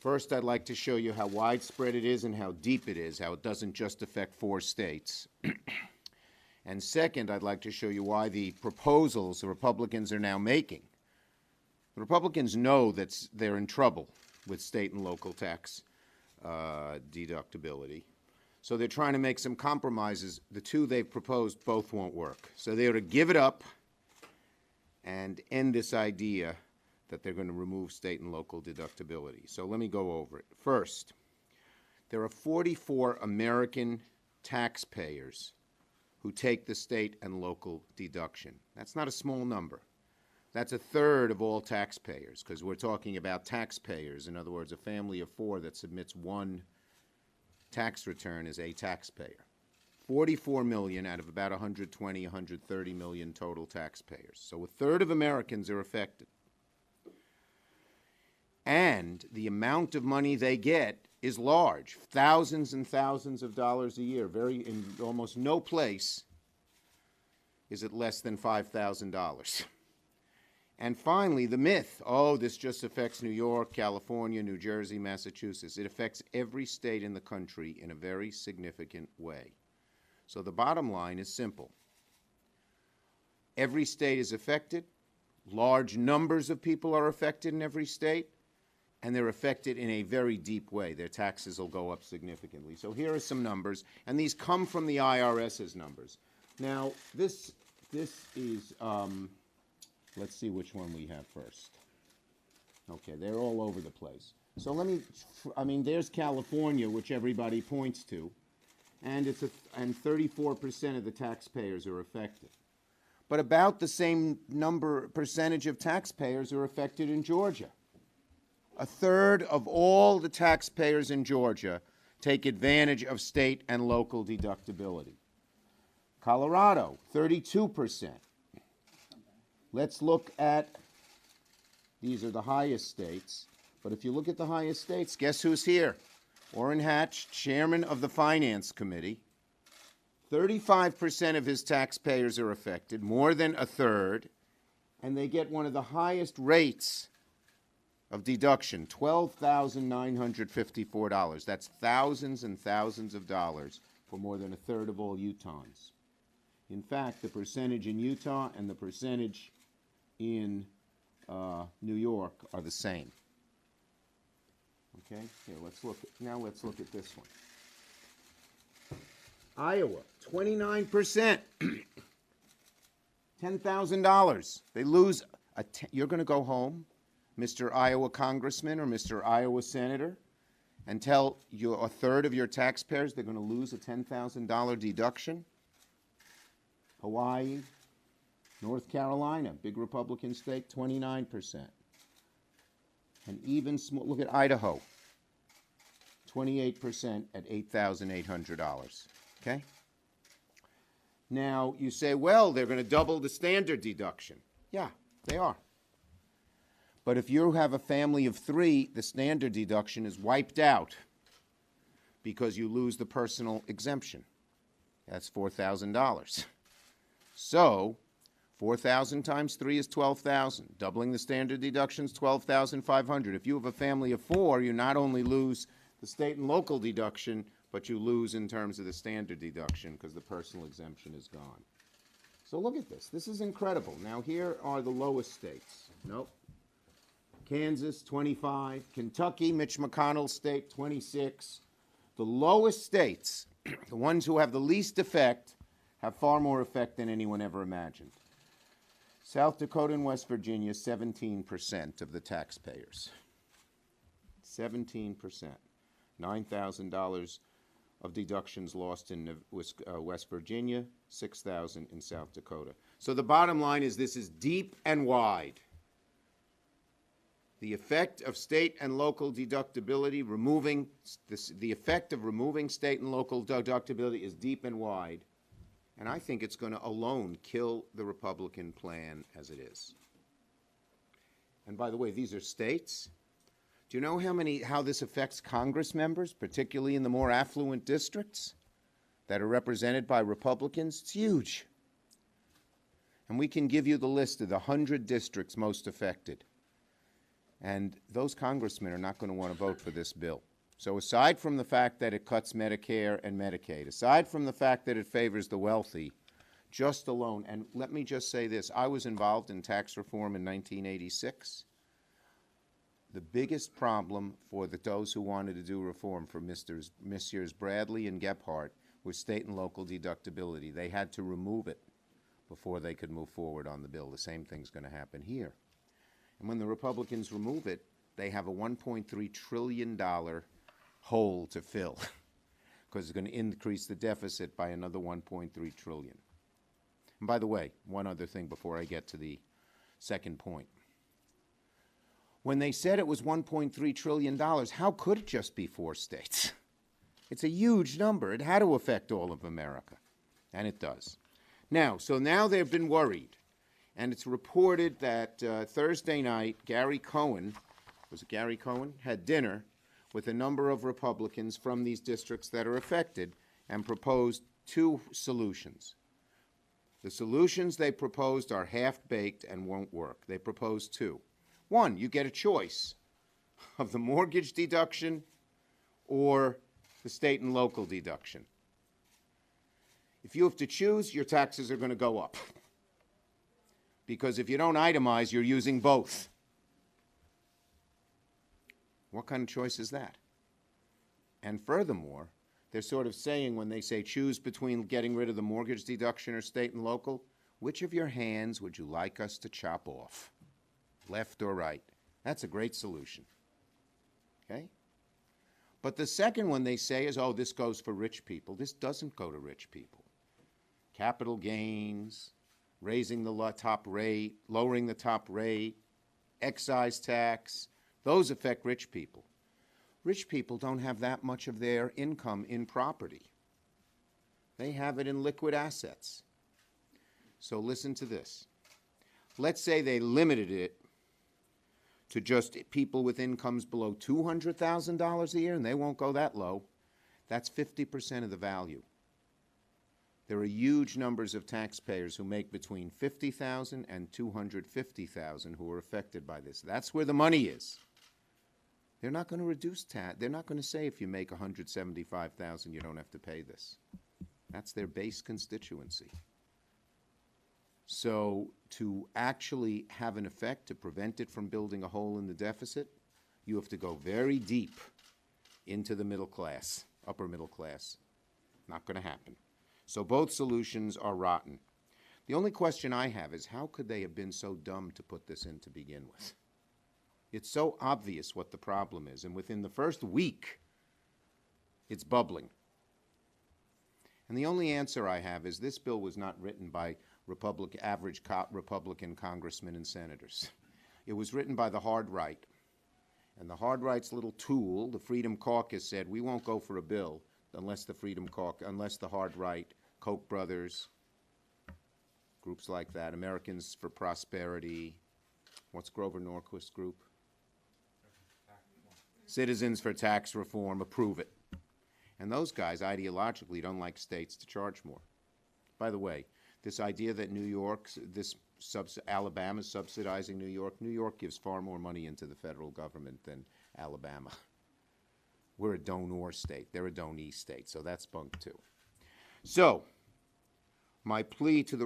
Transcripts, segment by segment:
First, I'd like to show you how widespread it is and how deep it is, how it doesn't just affect 4 states. And second, I'd like to show you why the proposals the Republicans are now making. The Republicans know that they're in trouble with state and local tax deductibility. So they're trying to make some compromises. The two they've proposed both won't work. So they ought to give it up and end this idea that they're going to remove state and local deductibility. So let me go over it. First, there are 44 American taxpayers who take the state and local deduction. That's not a small number. That's a third of all taxpayers, because we're talking about taxpayers. In other words, a family of 4 that submits one tax return is a taxpayer. 44 million out of about 120, 130 million total taxpayers. So a third of Americans are affected. And the amount of money they get is large, thousands and thousands of dollars a year. In almost no place is it less than $5,000. And finally, the myth, oh, this just affects New York, California, New Jersey, Massachusetts. It affects every state in the country in a very significant way. So the bottom line is simple. Every state is affected. Large numbers of people are affected in every state. And they're affected in a very deep way. Their taxes will go up significantly. So here are some numbers, and these come from the IRS's numbers. Now, this is, let's see which one we have first. Okay, they're all over the place. So there's California, which everybody points to, and 34% of the taxpayers are affected. But about the same percentage of taxpayers are affected in Georgia. A third of all the taxpayers in Georgia take advantage of state and local deductibility. Colorado, 32%. Let's look at, these are the highest states, but if you look at the highest states, guess who's here? Orrin Hatch, chairman of the Finance Committee. 35% of his taxpayers are affected, more than a third, and they get one of the highest rates of deduction, $12,954. That's thousands and thousands of dollars for more than a third of all Utahns. In fact, the percentage in Utah and the percentage in New York are the same. Okay, here, let's look at this one. Iowa, 29%, $10,000. They lose, you're going to go home, Mr. Iowa Congressman or Mr. Iowa Senator, and tell a third of your taxpayers they're going to lose a $10,000 deduction? Hawaii, North Carolina, big Republican state, 29%. And even look at Idaho, 28% at $8,800. Okay? Now, you say, well, they're going to double the standard deduction. Yeah, they are. But if you have a family of 3, the standard deduction is wiped out because you lose the personal exemption. That's $4,000. So, 4,000 times 3 is 12,000. Doubling the standard deduction is 12,500. If you have a family of 4, you not only lose the state and local deduction, but you lose in terms of the standard deduction because the personal exemption is gone. So look at this. This is incredible. Now, here are the lowest states. Nope. Kansas, 25. Kentucky, Mitch McConnell's state, 26. The lowest states, the ones who have the least effect, have far more effect than anyone ever imagined. South Dakota and West Virginia, 17% of the taxpayers. 17%. $9,000 of deductions lost in West Virginia, 6,000 in South Dakota. So the bottom line is this is deep and wide. The effect of state and local deductibility, the effect of removing state and local deductibility is deep and wide. And I think it's going to alone kill the Republican plan as it is. And by the way, these are states. Do you know how this affects Congress members, particularly in the more affluent districts that are represented by Republicans? It's huge. And we can give you the list of the 100 districts most affected. And those congressmen are not going to want to vote for this bill. So aside from the fact that it cuts Medicare and Medicaid, aside from the fact that it favors the wealthy, just alone, and let me just say this, I was involved in tax reform in 1986. The biggest problem for those who wanted to do reform for Messrs. Bradley and Gephardt was state and local deductibility. They had to remove it before they could move forward on the bill. The same thing's going to happen here. And when the Republicans remove it, they have a $1.3 trillion hole to fill because it's going to increase the deficit by another $1.3 trillion. And by the way, one other thing before I get to the second point. When they said it was $1.3 trillion, how could it just be 4 states? It's a huge number. It had to affect all of America, and it does. Now they've been worried, and it's reported that Thursday night, Gary Cohen, had dinner with a number of Republicans from these districts that are affected and proposed 2 solutions. The solutions they proposed are half-baked and won't work. They proposed 2. 1, you get a choice of the mortgage deduction or the state and local deduction. If you have to choose, your taxes are going to go up. Because if you don't itemize, you're using both. What kind of choice is that? And furthermore, they're sort of saying when they say choose between getting rid of the mortgage deduction or state and local, which of your hands would you like us to chop off? Left or right? That's a great solution. Okay? But the second one they say is, oh, this goes for rich people. This doesn't go to rich people. Capital gains, raising the top rate, lowering the top rate, excise tax, those affect rich people. Rich people don't have that much of their income in property. They have it in liquid assets. So listen to this. Let's say they limited it to just people with incomes below $200,000 a year, and they won't go that low. That's 50% of the value. There are huge numbers of taxpayers who make between $50,000 and $250,000 who are affected by this. That's where the money is. They're not going to reduce tax. They're not going to say if you make $175,000, you don't have to pay this. That's their base constituency. So to actually have an effect to prevent it from building a hole in the deficit, you have to go very deep into the middle class, upper middle class. Not going to happen. So both solutions are rotten. The only question I have is how could they have been so dumb to put this in to begin with? It's so obvious what the problem is, and within the first week, it's bubbling. And the only answer I have is this bill was not written by average Republican congressmen and senators. It was written by the hard right. And the hard right's little tool, the Freedom Caucus, said we won't go for a bill unless the hard right, Koch brothers, groups like that, Americans for Prosperity, what's Grover Norquist's group? Citizens for Tax Reform, approve it. And those guys ideologically don't like states to charge more. By the way, this idea that Alabama's subsidizing New York gives far more money into the federal government than Alabama. We're a donor state. They're a donee state, so that's bunk too. So, my plea to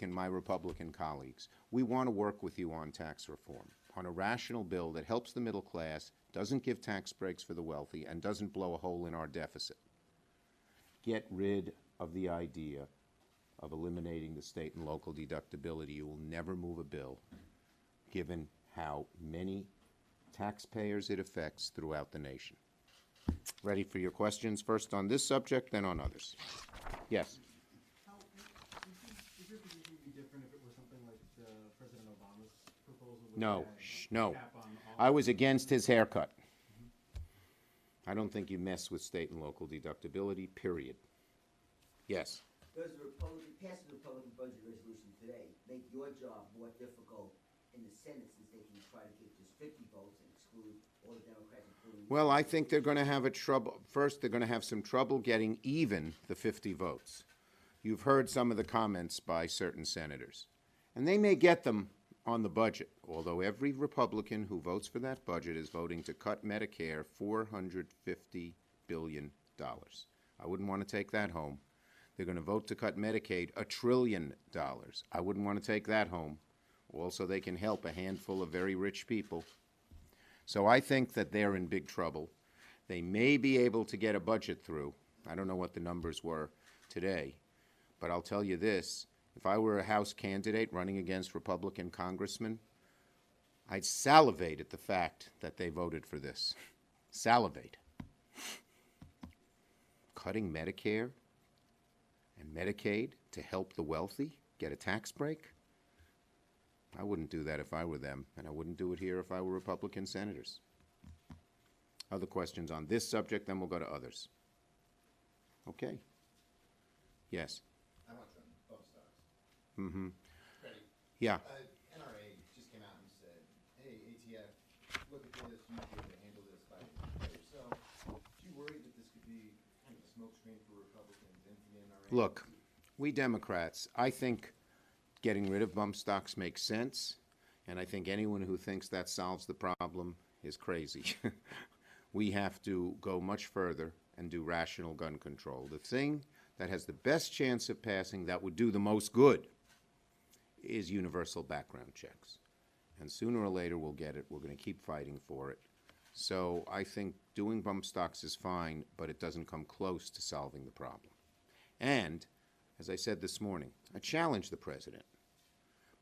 my Republican colleagues, we want to work with you on tax reform, on a rational bill that helps the middle class, doesn't give tax breaks for the wealthy, and doesn't blow a hole in our deficit. Get rid of the idea of eliminating the state and local deductibility. You will never move a bill, given how many taxpayers it affects throughout the nation. Ready for your questions, first on this subject, then on others. Yes? Would your position be different if it was something like President Obama's proposal? No, no. I was against his haircut. I don't think you mess with state and local deductibility, period. Yes? Does passing the Republican budget resolution today make your job more difficult in the Senate since they can try to get just 50 votes and exclude all the Democrats, including... Well, I think they're going to have first they're going to have some trouble getting even the 50 votes. You've heard some of the comments by certain senators. And they may get them on the budget, although every Republican who votes for that budget is voting to cut Medicare $450 billion. I wouldn't want to take that home. They're going to vote to cut Medicaid $1 trillion. I wouldn't want to take that home. Also, they can help a handful of very rich people. So I think that they're in big trouble. They may be able to get a budget through. I don't know what the numbers were today, but I'll tell you this. If I were a House candidate running against Republican congressmen, I'd salivate at the fact that they voted for this. Salivate. Cutting Medicare and Medicaid to help the wealthy get a tax break? I wouldn't do that if I were them, and I wouldn't do it here if I were Republican senators. Other questions on this subject, then we'll go to others. Okay. Yes. I want to bump stocks. Mm-hmm. Ready? Yeah. NRA just came out and said, hey, ATF, look at this, you should be able to handle this by yourself. Do you worry that this could be kind of a smokescreen for Republicans and for the NRA? Look, we Democrats, I think getting rid of bump stocks makes sense, and I think anyone who thinks that solves the problem is crazy. We have to go much further and do rational gun control. The thing that has the best chance of passing, that would do the most good, is universal background checks. And sooner or later we'll get it. We're going to keep fighting for it. So I think doing bump stocks is fine, but it doesn't come close to solving the problem. And, as I said this morning, I challenged the president.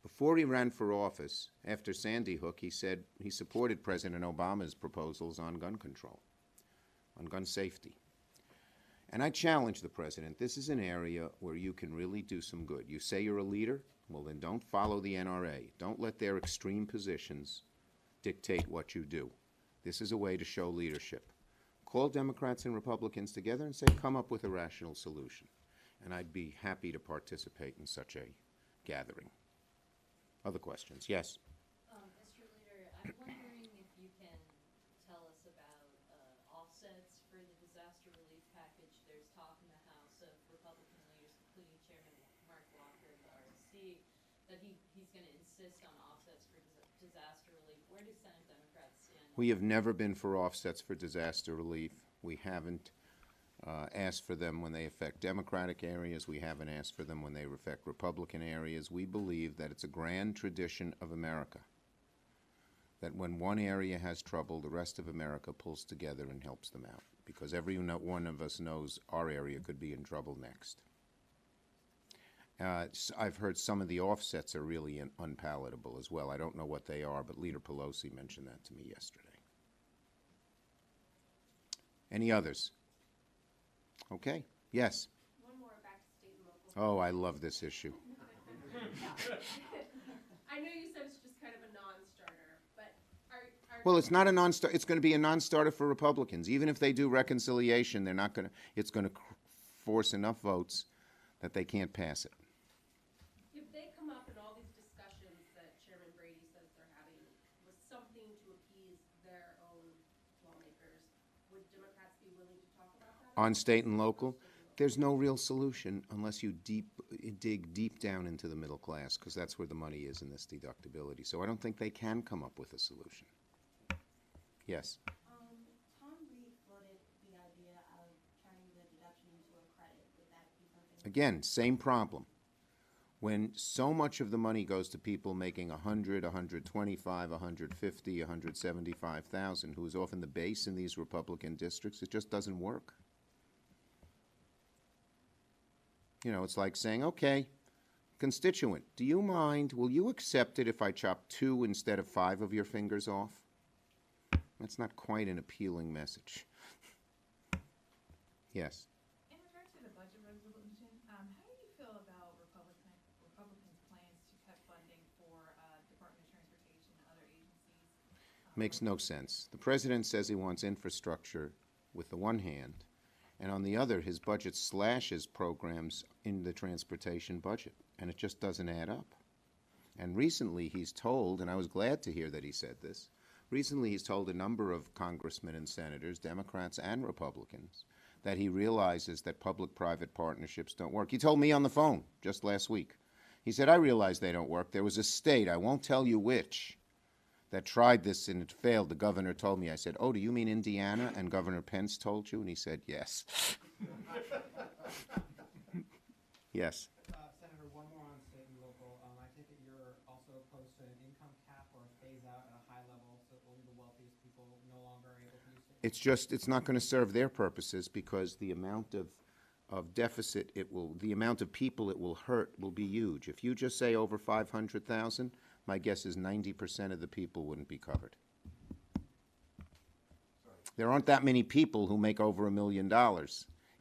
Before he ran for office, after Sandy Hook, he said he supported President Obama's proposals on gun control, on gun safety. And I challenge the president. This is an area where you can really do some good. You say you're a leader? Well, then don't follow the NRA. Don't let their extreme positions dictate what you do. This is a way to show leadership. Call Democrats and Republicans together and say, come up with a rational solution. And I'd be happy to participate in such a gathering. Other questions? Yes. Mr. Leader, I'm wondering if you can tell us about offsets for the disaster relief package. There's talk in the House of Republican leaders, including Chairman Mark Walker of the RNC, that he's going to insist on offsets for disaster relief. Where do Senate Democrats stand? We have never been for offsets for disaster relief. We haven't asked for them when they affect Democratic areas. We haven't asked for them when they affect Republican areas. We believe that it's a grand tradition of America that when one area has trouble, the rest of America pulls together and helps them out, because every one of us knows our area could be in trouble next. I've heard some of the offsets are really unpalatable as well. I don't know what they are, but Leader Pelosi mentioned that to me yesterday. Any others? Okay. Yes. One more back to state and local. Oh, I love this issue. I know you said it's just kind of a non-starter, but are Well, it's not a non-starter. It's going to be a non-starter for Republicans. Even if they do reconciliation, they're not going to. It's going to force enough votes that they can't pass it. if they come up in all these discussions that Chairman Brady says they're having with something to appease their own lawmakers, would Democrats be willing to talk about that? On state and local, there's no real solution unless you dig deep down into the middle class, because that's where the money is in this deductibility. So I don't think they can come up with a solution. Yes. Tom Reed floated the idea of turning the deduction into a credit. Would that be something? Again, same problem. When so much of the money goes to people making 100, 125, 150, 175,000, who is often the base in these Republican districts, it just doesn't work. You know, it's like saying, okay, constituent, do you mind, will you accept it if I chop 2 instead of 5 of your fingers off? That's not quite an appealing message. Yes. In regard to the budget resolution, how do you feel about Republicans' plans to cut funding for Department of Transportation and other agencies? Makes no sense. The president says he wants infrastructure with the one hand, and on the other, his budget slashes programs in the transportation budget, and it just doesn't add up. And recently he's told, and I was glad to hear that he said this, recently he's told a number of congressmen and senators, Democrats and Republicans, that he realizes that public-private partnerships don't work. He told me on the phone just last week. He said, I realize they don't work. There was a state, I won't tell you which, that tried this and it failed. The governor told me. I said, oh, do you mean Indiana? And Governor Pence told you? And he said, yes. Yes. Senator, one more on state and local. I take it you're also opposed to an income cap or a phase out at a high level so only the wealthiest people no longer are able to use it? It's not going to serve their purposes because the amount of deficit the amount of people it will hurt will be huge. If you just say over 500,000, my guess is 90% of the people wouldn't be covered. There aren't that many people who make over $1 million.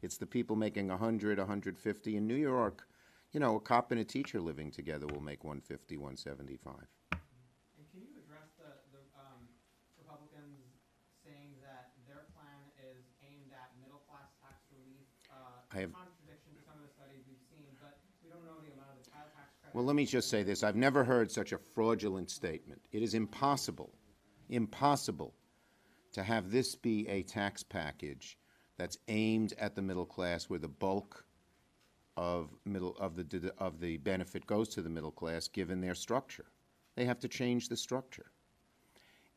It's the people making 100, 150. In New York, you know, a cop and a teacher living together will make 150, 175. And can you address the Republicans saying that their plan is aimed at middle-class tax relief? Contradiction to some of the studies we've seen, but we don't know the amount of the child tax credit. Well, let me just say this. I've never heard such a fraudulent statement. It is impossible to have this be a tax package that's aimed at the middle class, where the bulk of the benefit goes to the middle class, given their structure. They have to change the structure.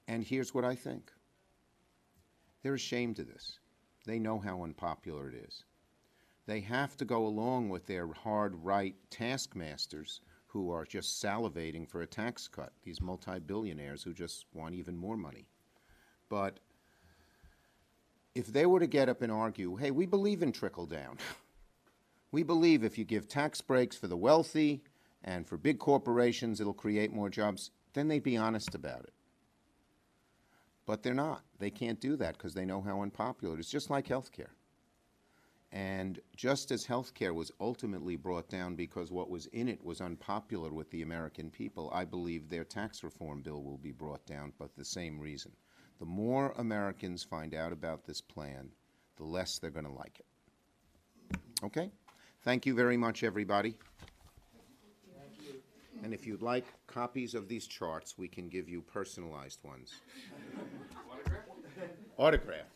And here's what I think. They're ashamed of this. They know how unpopular it is. They have to go along with their hard-right taskmasters who are just salivating for a tax cut, these multi-billionaires who just want even more money. But if they were to get up and argue, hey, we believe in trickle-down. We believe if you give tax breaks for the wealthy and for big corporations, it'll create more jobs, then they'd be honest about it. But they're not. They can't do that because they know how unpopular it is, just like health care. And just as health care was ultimately brought down because what was in it was unpopular with the American people, I believe their tax reform bill will be brought down, but the same reason. The more Americans find out about this plan, the less they're going to like it. Okay? Thank you very much, everybody. Thank you. And if you'd like copies of these charts, we can give you personalized ones. Autographed? Autographed.